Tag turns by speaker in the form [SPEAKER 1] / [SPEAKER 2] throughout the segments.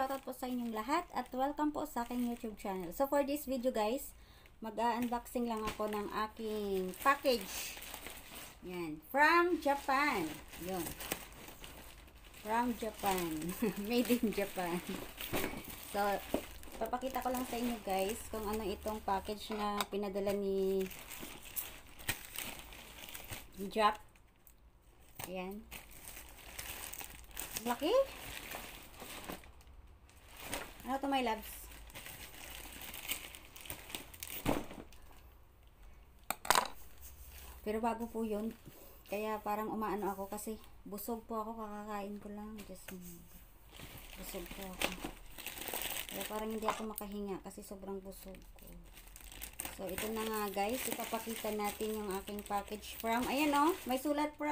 [SPEAKER 1] shoutout po sa inyong lahat at welcome po sa aking YouTube channel. So for this video guys, mag-unboxing lang ako ng aking package. Yan, from Japan. Yun. From Japan. Made in Japan. So, papakita ko lang sa inyo guys kung ano itong package na pinadala ni Jap. Ayan. Laki. Ano to my loves? Pero bago po yun. Kaya parang umaano ako kasi busog po ako, kakakain ko lang. Just, busog po ako. Kaya parang hindi ako makahinga kasi sobrang busog ko. So ito na nga guys, ipapakita natin yung aking package from, ayan o, may sulat po.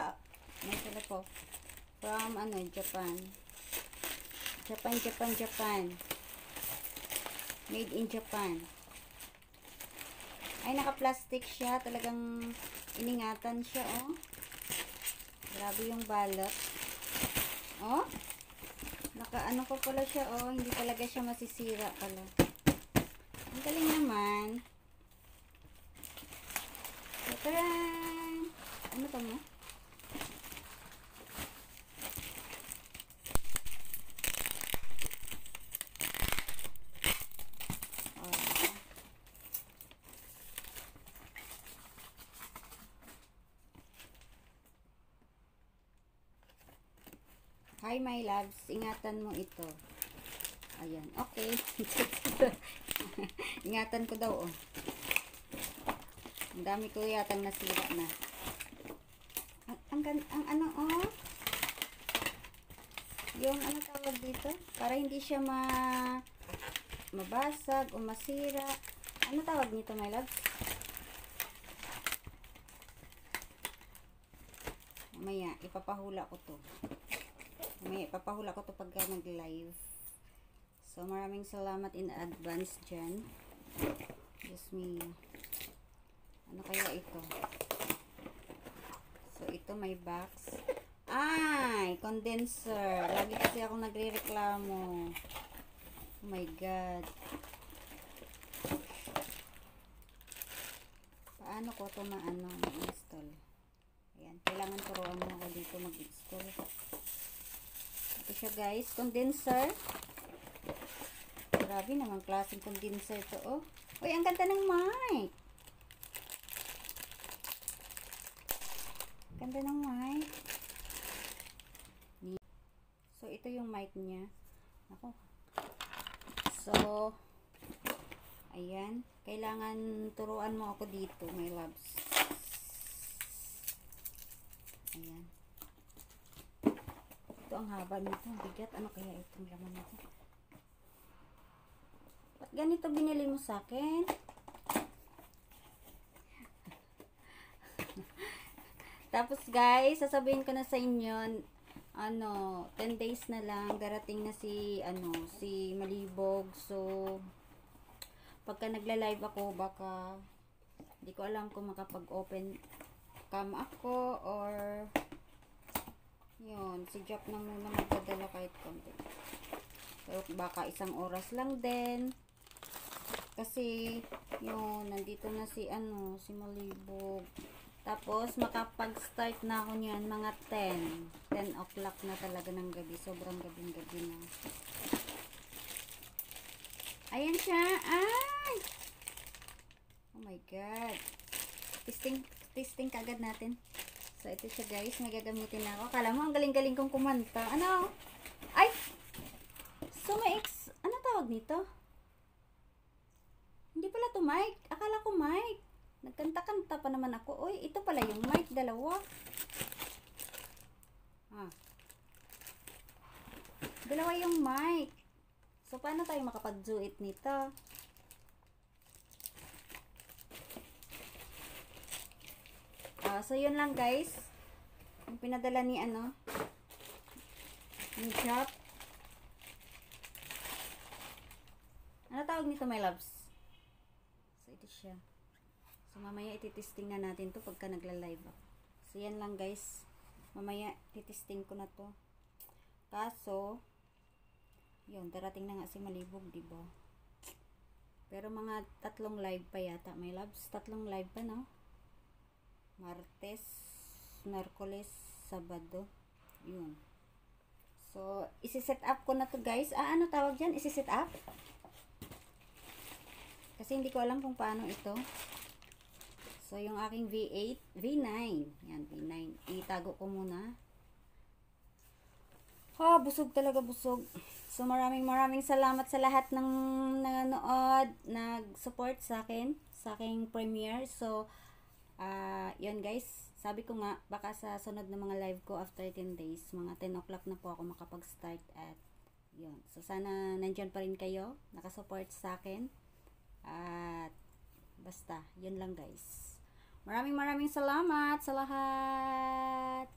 [SPEAKER 1] From ano, Japan. Japan. Made in Japan. Ay, naka-plastic siya. Talagang iningatan siya, oh. Grabe yung balot. Oh. Naka-ano pa pala siya, oh. Hindi talaga siya masisira pala. Ang galing naman. Taran! Ano to mo? Hi my loves, ingatan mo ito. Ayan, okay. Ingatan ko daw, oh. Ang dami ko yatang nasira na. Ang ano, oh. Yung ano tawag dito? Para hindi siya mabasag o masira. Ano tawag nito my loves? Mamaya, ipapahula ko to. May papahula ko to pagka nag-live. So, maraming salamat in advance dyan. Just me. Ano kaya ito? So, ito may box. Ay! Condenser. Lagi kasi ako nagre-reklamo. Oh my God. Paano ko ito ma-install? Ayan. Kailangan turuan mo ako dito mag-install. Ito siya guys, condenser. Grabe naman klaseng condenser to, oh. Uy, ang ganda ng mic. Ganda ng mic. So, ito yung mic niya. Ako. So, ayan. Kailangan turuan mo ako dito, my loves. Ayan. Ito ang haba nito, ang bigat. Ano kaya itong laman nito? Ba't ganito binili mo sa akin? Tapos guys, sasabihin ko na sa inyo, 10 days na lang, darating na si Malibog. So, pagka nagla-live ako, baka, hindi ko alam kung makapag-open cam ako, or yun, si Jap na muna magdadala kahit konti. Pero baka isang oras lang din. Kasi, yun, nandito na si Malibog. Tapos, makapag-start na ako niyan, mga 10 o'clock na talaga ng gabi. Sobrang gabing-gabi na. Ayan siya. Ay! Oh my God. Testing kagad natin. So, ito siya guys. May gagamitin na ako. Kala mo, ang galing-galing kong kumanta. Ano? Ay! So, ano tawag nito? Hindi pala to mic. Akala ko mic. Nagkanta-kanta pa naman ako. Uy, ito pala yung mic. Dalawa. Dalawa yung mic. So, paano tayo makapag-do-it nito? So, yun lang guys. Yung pinadala ni ni Jap. Ano tawag nito my loves? So, ito siya. So, mamaya ititesting na natin to pagka nagla-live ako. So, yan lang guys. Mamaya titesting ko na to. Kaso, Yun, darating na nga si Malibog, di ba? Pero mga 3 live pa yata, my loves. 3 live pa, no? Martes, Merkules, Sabado. Yun. So, isi-set up ko na to, guys. Ano tawag dyan? Isi-set up? Kasi hindi ko alam kung paano ito. So, yung aking V8, V9. Yan, V9. Itago ko muna. Busog talaga, busog. So, maraming salamat sa lahat ng nanonood, nag-support sa akin, sa aking premiere. So, yun guys, sabi ko nga, baka sa sunod na mga live ko after 10 days, mga 10 o'clock na po ako makapag-start at yun. So, sana nandyan pa rin kayo, nakasupport sa akin. At, basta, yun lang guys. Maraming salamat sa lahat.